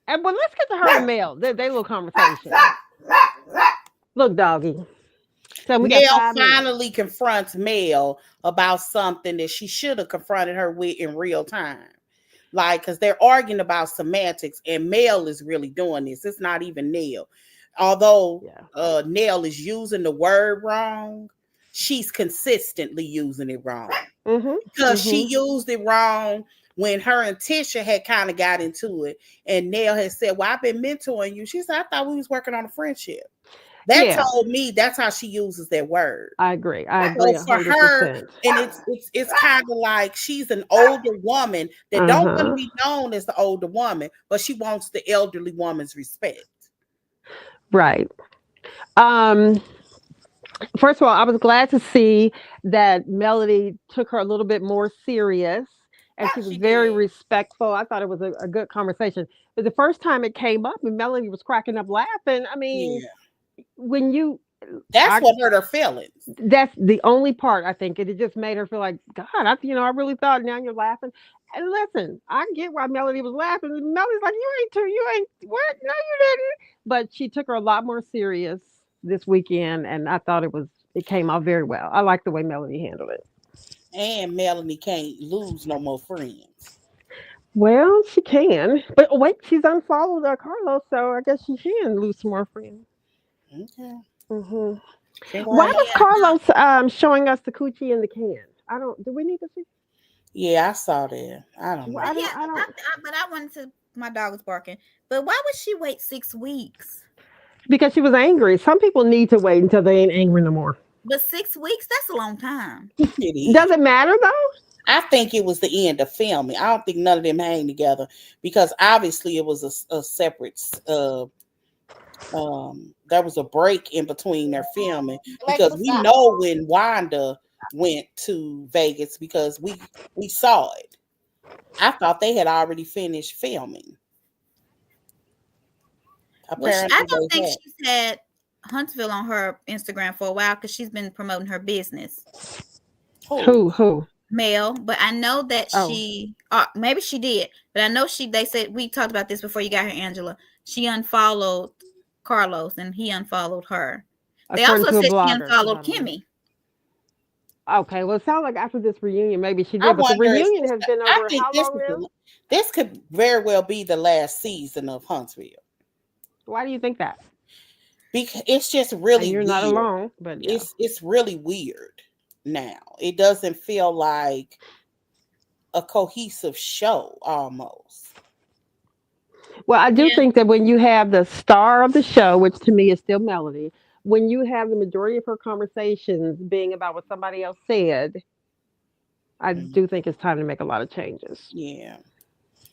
And but let's get to her and Mel. They little conversation. Look, doggy. So we got Nell 5 minutes. finally confronts Mel about something that she should have confronted her with in real time. Like, because they're arguing about semantics, and Mel is really doing this. It's not even Nell. Although Nell is using the word wrong, she's consistently using it wrong. Because she used it wrong when her and Tisha had kind of got into it, and Nell had said, "Well, I've been mentoring you." She said, "I thought we was working on a friendship." That told me that's how she uses that word. I agree. I agree So for 100%. her, and it's kind of like she's an older woman that don't want to be known as the older woman, but she wants the elderly woman's respect. Right. First of all, I was glad to see that Melody took her a little bit more serious, and she was very respectful. I thought it was a good conversation. But the first time it came up and Melody was cracking up laughing, I mean, when you that's what hurt her feelings. That's the only part, I think. It just made her feel like, God, I really thought now you're laughing. And listen, I get why Melody was laughing. Melody's like, you ain't what? No, you didn't. But she took her a lot more serious this weekend, and I thought it came out very well. I like the way Melody handled it. And Melanie can't lose no more friends. Well, she can. But wait, she's unfollowed Carlos, so I guess she can lose some more friends. Okay. Why was Carlos showing us the coochie in the can? Do we need to see? Yeah, I saw that. I don't know. I don't. But I wanted to. My dog was barking. But why would she wait 6 weeks? Because she was angry. Some people need to wait until they ain't angry no more. But 6 weeks, that's a long time. Does it matter though? I think it was the end of filming. I don't think none of them hang together because obviously it was a separate there was a break in between their filming because we know when Wanda went to Vegas because we saw it. I thought they had already finished filming. Apparently, I don't think she's had Huntsville on her Instagram for a while because she's been promoting her business. Who? Mel, but I know that she maybe she did, but I know they said we talked about this before you got here, Angela. She unfollowed Carlos and he unfollowed her. They also said she unfollowed Kimmy. Okay, well, it sounds like after this reunion, maybe she did. But the reunion has been over how long now? This could very well be the last season of Huntsville. Why do you think that? Because it's just really you're weird. Not alone, but yeah. It's really weird now. It doesn't feel like a cohesive show almost. Well, I do think that when you have the star of the show, which to me is still Melody, when you have the majority of her conversations being about what somebody else said, I do think it's time to make a lot of changes. Yeah.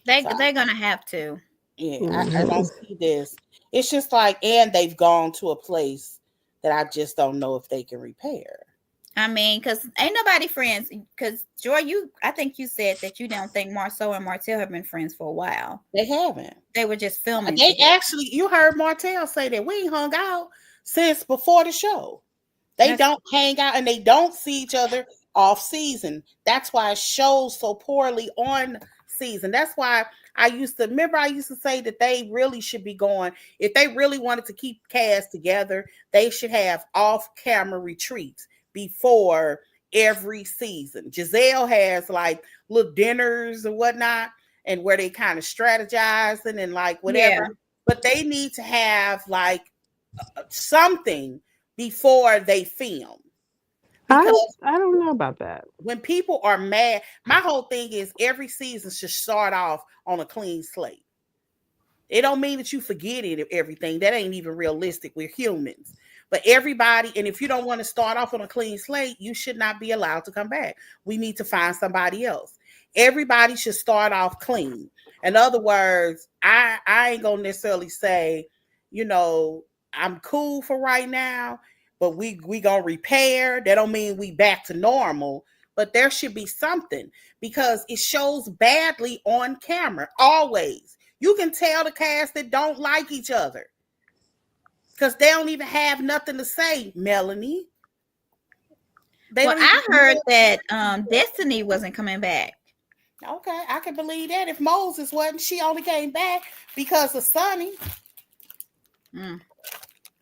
They're going to have to. Yeah, I don't see this. It's just like, and they've gone to a place that I just don't know if they can repair. I mean, because ain't nobody friends. Because Joy, I think you said that you don't think Marceau and Martell have been friends for a while. They haven't. They were just filming. They actually, you heard Martell say that we ain't hung out since before the show. They don't hang out and they don't see each other off season. That's why it shows so poorly on season. That's why I used to say that they really should be going, if they really wanted to keep cast together, they should have off-camera retreats before every season. Giselle has like little dinners and whatnot, and where they kind of strategizing and like whatever. Yeah. But they need to have like something before they film, because I don't know about that. when people are mad, my whole thing is every season should start off on a clean slate. It don't mean that you forget it, everything. That ain't even realistic. We're humans. But everybody, and if you don't want to start off on a clean slate, you should not be allowed to come back. We need to find somebody else. Everybody should start off clean. In other words, I ain't gonna necessarily say, you know, I'm cool for right now, but we gonna repair. That don't mean we back to normal. But there should be something, because it shows badly on camera always. You can tell the cast that don't like each other because they don't even have nothing to say, Melanie. Well, I heard that Destiny wasn't coming back. Okay, I can believe that. If Moses wasn't, she only came back because of Sunni.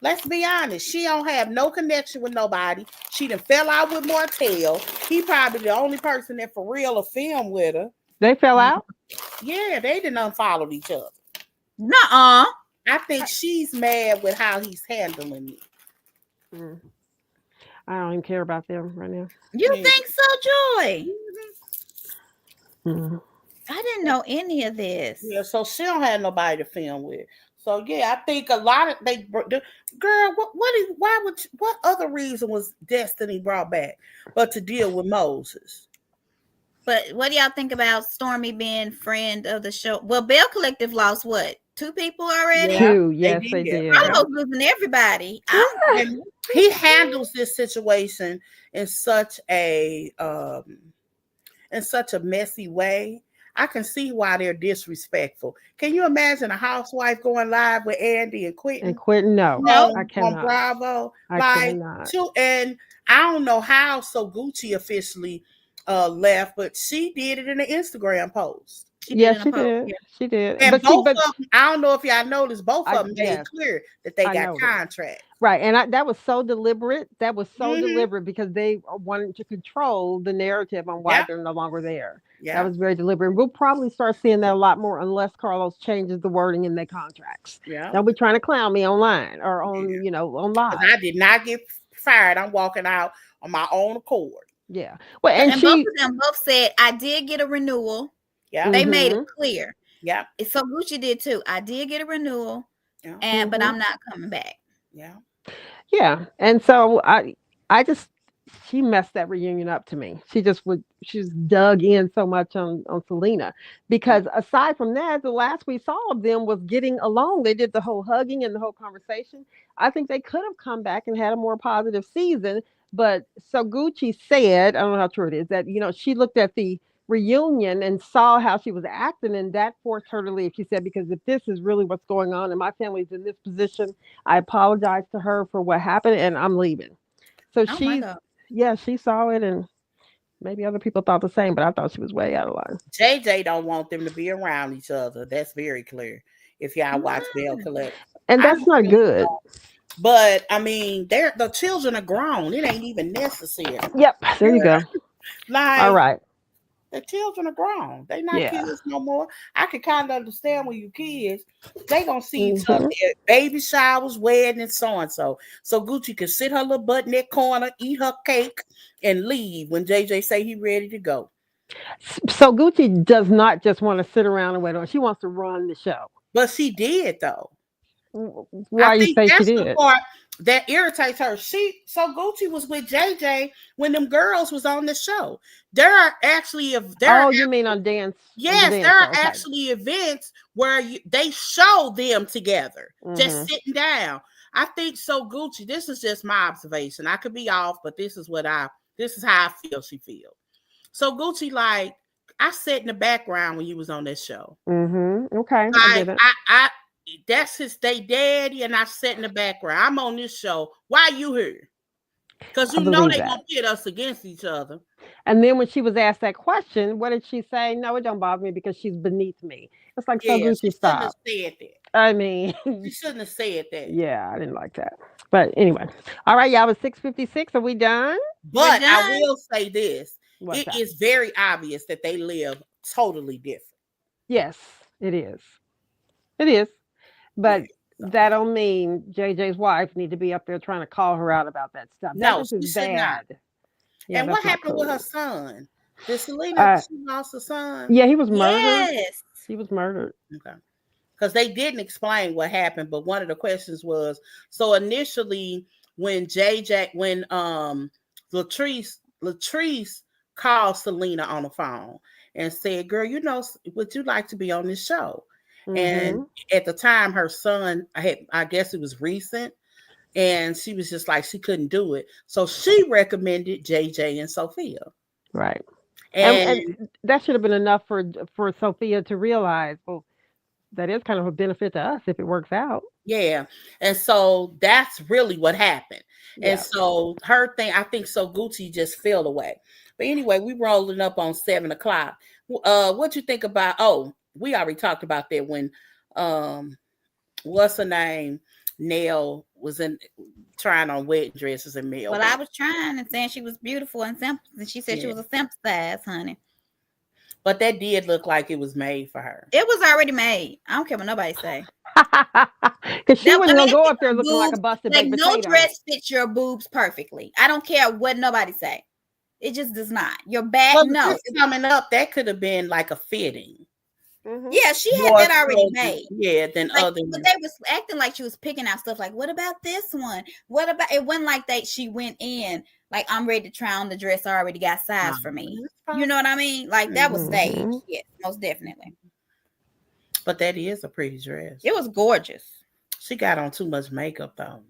Let's be honest. She don't have no connection with nobody. She done fell out with Martell. He probably the only person that for real will film with her. They fell out? Yeah, they didn't unfollow each other. Nuh-uh. I think she's mad with how he's handling it. I don't even care about them right now. You think so, Joy? Mm-hmm. I didn't know any of this. Yeah, so she don't have nobody to film with. So yeah, I think a lot of girl. What other reason was Destiny brought back but to deal with Moses? But what do y'all think about Stormy being friend of the show? Well, Bell Collective lost what? 2 people already? Yeah, 2, yes, they did. Carlos losing everybody. And he handles this situation in such a messy way. I can see why they're disrespectful. Can you imagine a housewife going live with Andy and Quentin? And Quentin, no, I cannot. On Bravo, I cannot. And I don't know how So Gucci officially left, but she did it in an Instagram post. She did. She did. And both of them, I don't know if y'all noticed, both of them made clear that they got contracts. Right. And that was so deliberate. That was so deliberate because they wanted to control the narrative on why they're no longer there. Yeah. That was very deliberate. We'll probably start seeing that a lot more unless Carlos changes the wording in their contracts. Yeah. They'll be trying to clown me online or on, on live. I did not get fired. I'm walking out on my own accord. Yeah. Well, and both of them both said, I did get a renewal. Yeah. They made it clear. Yeah. So Gucci did too. I did get a renewal. Yeah. But I'm not coming back. Yeah. Yeah. And so I just, she messed that reunion up to me. She just dug in so much on Selena, because aside from that, the last we saw of them was getting along. They did the whole hugging and the whole conversation. I think they could have come back and had a more positive season. But so Gucci said, I don't know how true it is, that, she looked at the reunion and saw how she was acting, and that forced her to leave. She said, because if this is really what's going on and my family's in this position, I apologize to her for what happened and I'm leaving. So she saw it, and maybe other people thought the same, but I thought she was way out of line. JJ don't want them to be around each other. That's very clear. If y'all watch Bell Collective. And that's not good. But I mean, the children are grown. It ain't even necessary. Yep. There you go. All right. The children are grown. They not kids no more. I can kind of understand when you kids, they gonna see each other at baby showers, wedding, and so. So Gucci can sit her little butt in that corner, eat her cake, and leave when JJ say he ready to go. So Gucci does not just want to sit around and wait on. She wants to run the show. But she did though. Why you say she did? The part that irritates her. So Gucci was with JJ when them girls was on the show. There are actually you mean on dance? Yes, there are actually events where they show them together, just sitting down. I think so. Gucci. This is just my observation. I could be off, but this is how I feel. She feels. So Gucci, like, I sat in the background when you was on this show. Okay. I that's they daddy, and I sat in the background. I'm on this show. Why you here? Because they gonna pit us against each other. And then when she was asked that question, what did she say? No, it don't bother me because she's beneath me. It's like, so Yeah, she Gucci, shouldn't have stop. said that. I mean, She shouldn't have said that. yeah, I didn't like that. But anyway, all right, y'all. It's 6:56. Are we done? We're But I done. will say this: What's it that? is very obvious that they live totally different. Yes, it is. It is. Yeah. But So that don't mean JJ's wife need to be up there trying to call her out about that stuff. That no, just is she should not. bad. Yeah, And what that's not happened with her cool. son? Did Selena? Uh, She lost a son. yeah, he was murdered. Yes. He was murdered. Okay. Because they didn't explain what happened, but one of the questions was so initially when Latrice called Selena on the phone and said, "Girl, would you like to be on this show?" And at the time, her son I guess it was recent, and she was just like she couldn't do it, so she recommended JJ and Sophia. Right. And And that should have been enough for Sophia to realize, well, that is kind of a benefit to us if it works out. yeah, and so that's really what happened. And Yeah. so her thing, I think so Gucci just fell away. But anyway, we rolling up on 7 o'clock. What you think about, oh, we already talked about that when what's her name? Nell was in trying on wedding dresses in Melbourne. Well, I was trying and saying she was beautiful and simple, and she said she was a simple size, honey. But that did look like it was made for her. It was already made. I don't care what nobody say. Because she wasn't gonna go up there your looking like a boobs, busted like baked no potato. dress fits your boobs perfectly. I don't care what nobody say. It just does not. Your back, Well, no. this coming up, that could have been like a fitting. Yeah, she had More that already so made. Yeah, than Like, other. but they was acting like she was picking out stuff. Like, what about this one? What about it? Wasn't like that. She went in like, I'm ready to try on the dress. I already got size for me. You know what I mean? Like that was staged. Yes, most definitely. But that is a pretty dress. It was gorgeous. She got on too much makeup though.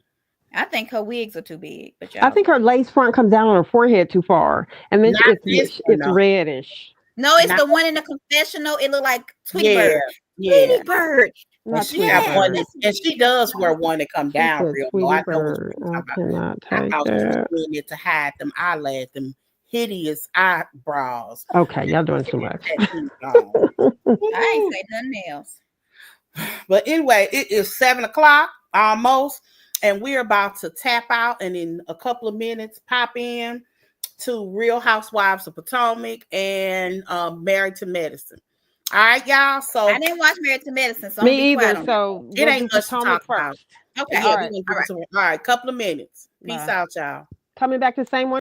I think her wigs are too big. But I think her lace front comes down on her forehead too far, and then it's reddish. No, it's the one in the confessional. It looked like Tweety Bird. Yeah. Tweety Bird. Not she got one, and she does wear one that come down real low. I know I cannot take I that. was doing it to hide them eyelashes, them hideous eyebrows. Okay, y'all doing too much. I ain't say nothing else. But anyway, it is 7 o'clock almost, and we're about to tap out, and in a couple of minutes pop in to Real Housewives of Potomac and Married to Medicine. All right, y'all. So I didn't watch Married to Medicine, so me either. So it ain't much to talk about. Okay, all right. All right, couple of minutes. Peace out, y'all. Coming back to the same one.